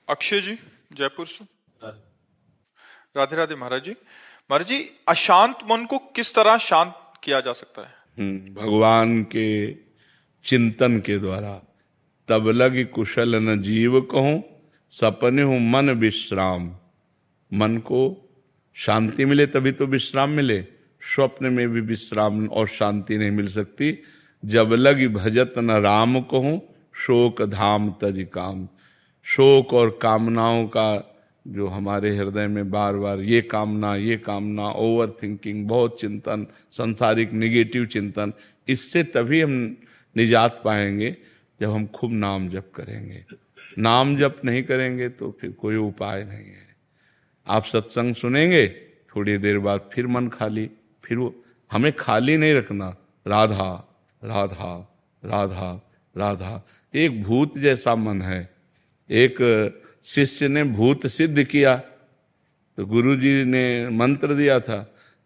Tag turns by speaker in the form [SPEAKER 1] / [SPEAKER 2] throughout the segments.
[SPEAKER 1] अक्षय जी जयपुर से। राधे राधे महाराज जी। महाराज जी, अशांत मन को किस तरह शांत किया जा सकता है?
[SPEAKER 2] भगवान के चिंतन के द्वारा। तब लग कुशल न जीव कहूं, सपने हूं मन विश्राम। मन को शांति मिले तभी तो विश्राम मिले। स्वप्न में भी विश्राम और शांति नहीं मिल सकती। जब लग भजत न राम कहूं, शोक धाम तज काम। शोक और कामनाओं का जो हमारे हृदय में बार बार ये कामना, ओवर थिंकिंग, बहुत चिंतन, संसारिक निगेटिव चिंतन, इससे तभी हम निजात पाएंगे जब हम खूब नाम जप करेंगे। नाम जप नहीं करेंगे तो फिर कोई उपाय नहीं है। आप सत्संग सुनेंगे, थोड़ी देर बाद फिर मन खाली, फिर वो हमें खाली नहीं रखना। राधा राधा राधा राधा। एक भूत जैसा मन है। एक शिष्य ने भूत सिद्ध किया तो गुरुजी ने मंत्र दिया था।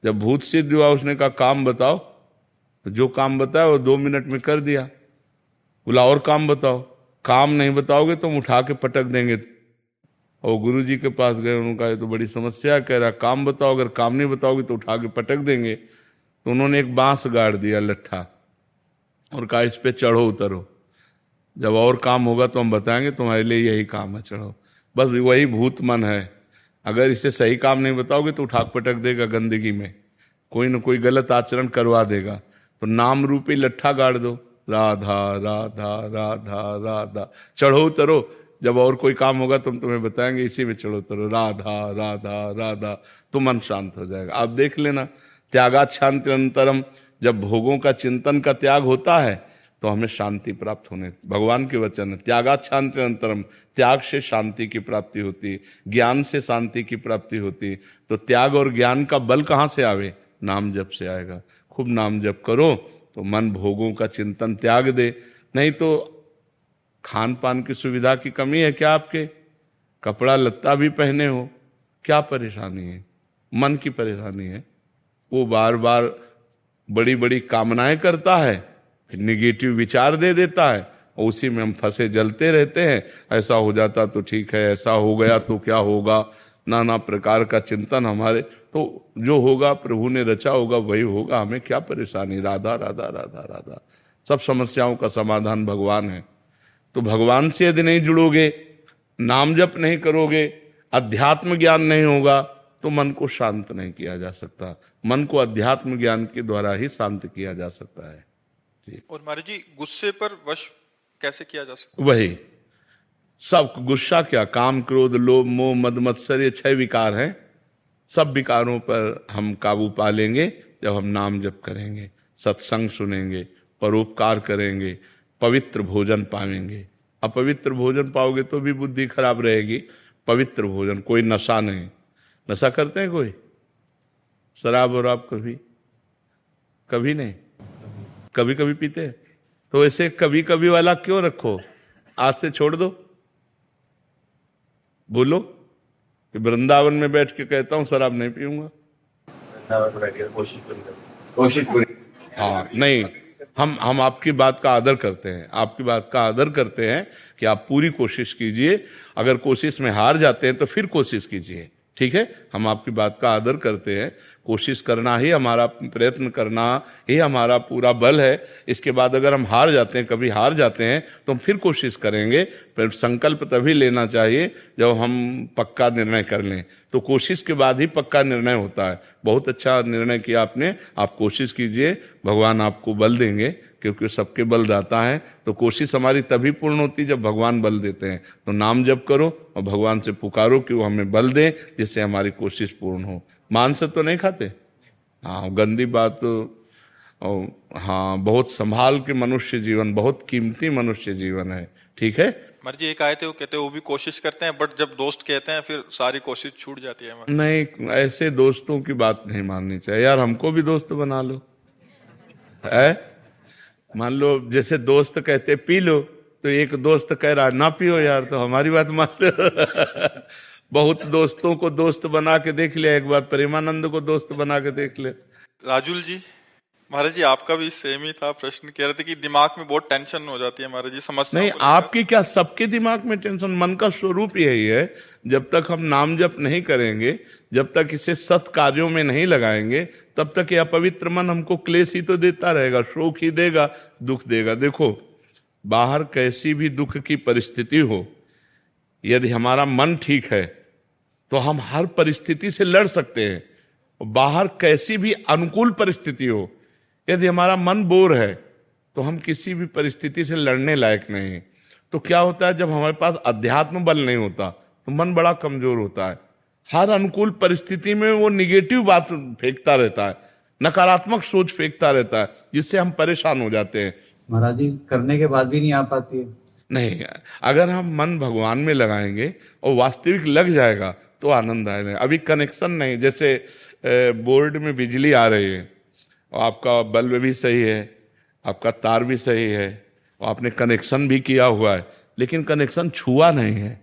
[SPEAKER 2] जब भूत सिद्ध हुआ उसने कहा काम बताओ, तो जो काम बताया वो 2 मिनट में कर दिया। बोला और काम बताओ। काम नहीं बताओगे तो हम उठा के पटक देंगे। और गुरुजी के पास गए, उन्होंने कहा ये तो बड़ी समस्या, कह रहा काम बताओ, अगर काम नहीं बताओगे तो उठा के पटक देंगे। तो उन्होंने एक बांस गाड़ दिया लट्ठा और कहा इस पे चढ़ो उतरो, जब और काम होगा तो हम बताएंगे, तुम्हारे लिए यही काम है, चढ़ो। बस वही भूत मन है। अगर इसे सही काम नहीं बताओगे तो उठा पटक देगा गंदगी में, कोई न कोई गलत आचरण करवा देगा। तो नाम रूपी लट्ठा गाड़ दो, राधा राधा राधा राधा, चढ़ो उतरो, जब और कोई काम होगा तो हम तुम्हें बताएंगे, इसी में चढ़ो उतरो, राधा राधा राधा, तो मन शांत हो जाएगा। आप देख लेना, त्यागात शांति अनंतरम। जब भोगों का चिंतन का त्याग होता है तो हमें शांति प्राप्त होने, भगवान के वचन है, त्यागात शांति अनंतरम। त्याग से शांति की प्राप्ति होती, ज्ञान से शांति की प्राप्ति होती। तो त्याग और ज्ञान का बल कहाँ से आवे? नाम जप से आएगा। खूब नाम जप करो तो मन भोगों का चिंतन त्याग दे। नहीं तो खान पान की सुविधा की कमी है क्या आपके? कपड़ा लत्ता भी पहने हो, क्या परेशानी है? मन की परेशानी है। वो बार बार बड़ी बड़ी कामनाएं करता है, फिर निगेटिव विचार दे देता है और उसी में हम फंसे जलते रहते हैं। ऐसा हो जाता तो ठीक है, ऐसा हो गया तो क्या होगा, नाना प्रकार का चिंतन हमारे। तो जो होगा प्रभु ने रचा होगा वही होगा, हमें क्या परेशानी? राधा राधा राधा राधा। सब समस्याओं का समाधान भगवान है। तो भगवान से यदि नहीं जुड़ोगे, नाम जप नहीं करोगे, अध्यात्म ज्ञान नहीं होगा तो मन को शांत नहीं किया जा सकता। मन को अध्यात्म ज्ञान के द्वारा ही शांत किया जा सकता है जी।
[SPEAKER 1] और महाराज जी, गुस्से पर वश कैसे किया जा सकता?
[SPEAKER 2] वही सब गुस्सा क्या, काम क्रोध लोभ मोह मद मत्सर, ये 6 विकार हैं। सब विकारों पर हम काबू पा लेंगे जब हम नाम जप करेंगे, सत्संग सुनेंगे, परोपकार करेंगे, पवित्र भोजन पाएंगे। अपवित्र भोजन पाओगे तो भी बुद्धि खराब रहेगी। पवित्र भोजन, कोई नशा नहीं। नशा करते हैं कोई? शराब और आप कभी नहीं, कभी कभी पीते हैं। तो ऐसे कभी कभी वाला क्यों रखो? आज से छोड़ दो। बोलो कि वृंदावन में बैठ के कहता हूं शराब नहीं पीऊंगा। कोशिश पूरी। हाँ नहीं, हम आपकी बात का आदर करते हैं, आपकी बात का आदर करते हैं कि आप पूरी कोशिश कीजिए। अगर कोशिश में हार जाते हैं तो फिर कोशिश कीजिए, ठीक है? हम आपकी बात का आदर करते हैं। कोशिश करना ही हमारा, प्रयत्न करना ही हमारा पूरा बल है। इसके बाद अगर हम हार जाते हैं, कभी हार जाते हैं, तो हम फिर कोशिश करेंगे। फिर संकल्प तभी लेना चाहिए जब हम पक्का निर्णय कर लें। तो कोशिश के बाद ही पक्का निर्णय होता है। बहुत अच्छा निर्णय किया आपने। आप कोशिश कीजिए, भगवान आपको बल देंगे, क्योंकि सबके बल दाता है। तो कोशिश हमारी तभी पूर्ण होती जब भगवान बल देते हैं। तो नाम जप करो और भगवान से पुकारो कि वो हमें बल दें, जिससे हमारी कोशिश पूर्ण हो। मांस तो नहीं खाते? हाँ, गंदी बात। हाँ, बहुत संभाल के मनुष्य जीवन, बहुत कीमती मनुष्य जीवन है, ठीक है?
[SPEAKER 1] महाराज जी, एक आए थे, वो कहते हैं वो भी कोशिश करते हैं, बट जब दोस्त कहते हैं फिर सारी कोशिश छूट जाती है।
[SPEAKER 2] नहीं, ऐसे दोस्तों की बात नहीं माननी चाहिए यार। हमको भी दोस्त बना लो, है? मान लो जैसे दोस्त कहते पी लो, तो एक दोस्त कह रहा ना पियो यार, तो हमारी बात मान लो। बहुत दोस्तों को दोस्त बना के देख लिया, एक बार प्रेमानंद को दोस्त बना के देख ले।
[SPEAKER 1] राजुल जी महाराज जी आपका भी सेम ही था प्रश्न, कह रहे थे कि दिमाग में बहुत टेंशन हो जाती है महाराज जी समस्या।
[SPEAKER 2] नहीं, आपकी क्या, सबके दिमाग में टेंशन। मन का स्वरूप यही है, जब तक हम नाम जप नहीं करेंगे, जब तक इसे सत् कार्यों में नहीं लगाएंगे, तब तक ये अपवित्र मन हमको क्लेश ही तो देता रहेगा, शोक ही देगा, दुख देगा। देखो, बाहर कैसी भी दुख की परिस्थिति हो, यदि हमारा मन ठीक है तो हम हर परिस्थिति से लड़ सकते हैं। बाहर कैसी भी अनुकूल परिस्थिति हो, यदि हमारा मन बोर है तो हम किसी भी परिस्थिति से लड़ने लायक नहीं है। तो क्या होता है, जब हमारे पास अध्यात्म बल नहीं होता तो मन बड़ा कमजोर होता है। हर अनुकूल परिस्थिति में वो निगेटिव बात फेंकता रहता है, नकारात्मक सोच फेंकता रहता है, जिससे हम परेशान हो जाते हैं।
[SPEAKER 3] महाराज जी करने के बाद भी नहीं आ पाती है।
[SPEAKER 2] नहीं, अगर हम मन भगवान में लगाएंगे और वास्तविक लग जाएगा तो आनंद आएगा। अभी कनेक्शन नहीं, जैसे बोर्ड में बिजली आ रही है और आपका बल्ब भी सही है, आपका तार भी सही है और आपने कनेक्शन भी किया हुआ है, लेकिन कनेक्शन छुआ नहीं है,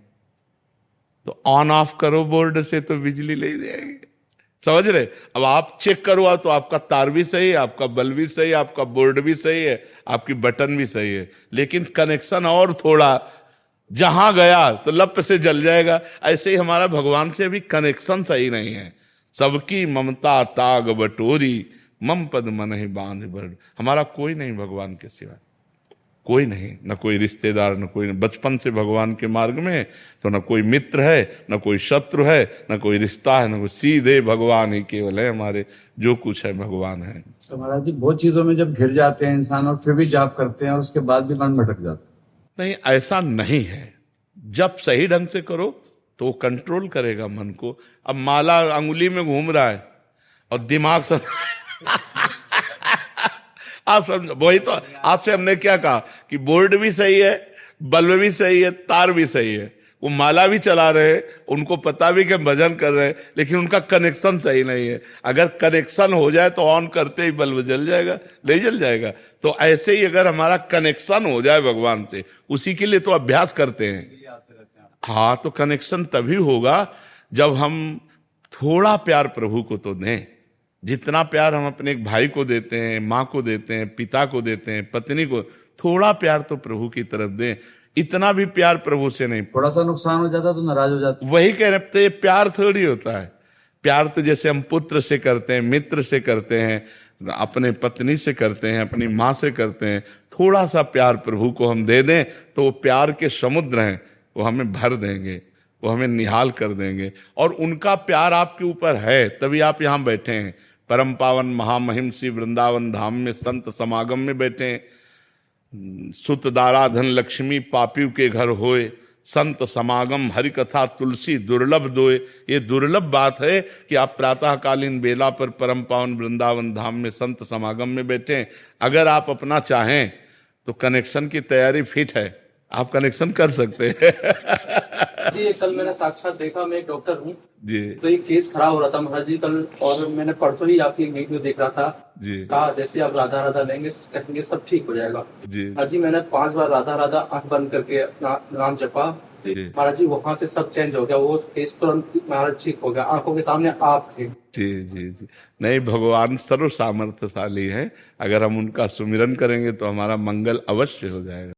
[SPEAKER 2] तो ऑन ऑफ करो बोर्ड से तो बिजली ले जाएगी। समझ रहे? अब आप चेक करो तो आपका तार भी सही है, आपका बल्ब भी सही है, आपका बोर्ड भी सही है, आपकी बटन भी सही है, लेकिन कनेक्शन और थोड़ा जहां गया तो लप से जल जाएगा। ऐसे ही हमारा भगवान से अभी कनेक्शन सही नहीं है। सबकी ममता ताग बटोरी, मम पद मन ही बांध बड़। हमारा कोई नहीं भगवान के सिवा, कोई नहीं, न कोई रिश्तेदार, न कोई, बचपन से भगवान के मार्ग में तो न कोई मित्र है, न कोई शत्रु है, न कोई रिश्ता है, न कोई, सीधे भगवान ही केवल है हमारे, जो कुछ है भगवान है।
[SPEAKER 3] तो महाराज जी बहुत चीजों में जब घिर जाते हैं इंसान और फिर भी जाप करते हैं और उसके बाद भी मन भटक जाता है।
[SPEAKER 2] नहीं, ऐसा नहीं है। जब सही ढंग से करो तो वो कंट्रोल करेगा मन को। अब माला अंगुली में घूम रहा है और दिमाग सब आप समझो, वही तो आपसे हमने क्या कहा कि बोर्ड भी सही है, बल्ब भी सही है, तार भी सही है, वो माला भी चला रहे हैं, उनको पता भी कि भजन कर रहे हैं, लेकिन उनका कनेक्शन सही नहीं है। अगर कनेक्शन हो जाए तो ऑन करते ही बल्ब जल जाएगा, नहीं जल जाएगा। तो ऐसे ही अगर हमारा कनेक्शन हो जाए भगवान से, उसी के लिए तो अभ्यास करते हैं। हाँ, तो कनेक्शन तभी होगा जब हम थोड़ा प्यार प्रभु को तो दें। जितना प्यार हम अपने एक भाई को देते हैं, माँ को देते हैं, पिता को देते हैं, पत्नी को, थोड़ा प्यार तो प्रभु की तरफ दें। इतना भी प्यार प्रभु से नहीं।
[SPEAKER 3] थोड़ा सा नुकसान हो जाता तो नाराज हो जाते।
[SPEAKER 2] वही कह रहे थे, प्यार थोड़ी होता है। प्यार तो जैसे हम पुत्र से करते हैं, मित्र से करते हैं, अपने पत्नी से करते हैं, अपनी माँ से करते हैं। थोड़ा सा प्यार प्रभु को हम दे दें तो वो प्यार के समुद्र हैं, वो हमें भर देंगे, वो हमें निहाल कर देंगे। और उनका प्यार आपके ऊपर है, तभी आप यहाँ बैठे हैं, परम पावन महामहिम श्री वृंदावन धाम में संत समागम में बैठे हैं। सुत दारा धन लक्ष्मी पापियों के घर होए, संत समागम हरि कथा तुलसी दुर्लभ दोए। ये दुर्लभ बात है कि आप प्रातःकालीन बेला पर परम पावन वृंदावन धाम में संत समागम में बैठे हैं। अगर आप अपना चाहें तो कनेक्शन की तैयारी फिट है, आप कनेक्शन कर सकते हैं।
[SPEAKER 4] जी, कल मैंने साक्षात देखा, मैं एक डॉक्टर हूँ
[SPEAKER 2] जी
[SPEAKER 4] तो एक केस खराब हो रहा था महाराज जी कल, और मैंने परसों ही आपकी वीडियो देख रहा था
[SPEAKER 2] जी।
[SPEAKER 4] कहा जैसे आप राधा राधा लेंगे कहेंगे सब ठीक हो जाएगा।
[SPEAKER 2] जी
[SPEAKER 4] महाराज जी मैंने 5 बार राधा राधा आंख बंद करके अपना नाम जपा,
[SPEAKER 2] जी
[SPEAKER 4] महाराज जी वहां से सब चेंज हो गया, वो केस तुरंत महाराज ठीक हो गया, आंखों के सामने आप थे।
[SPEAKER 2] जी जी जी। नहीं, भगवान सर्व सामर्थ्यशाली है। अगर हम उनका सुमिरन करेंगे तो हमारा मंगल अवश्य हो जाएगा।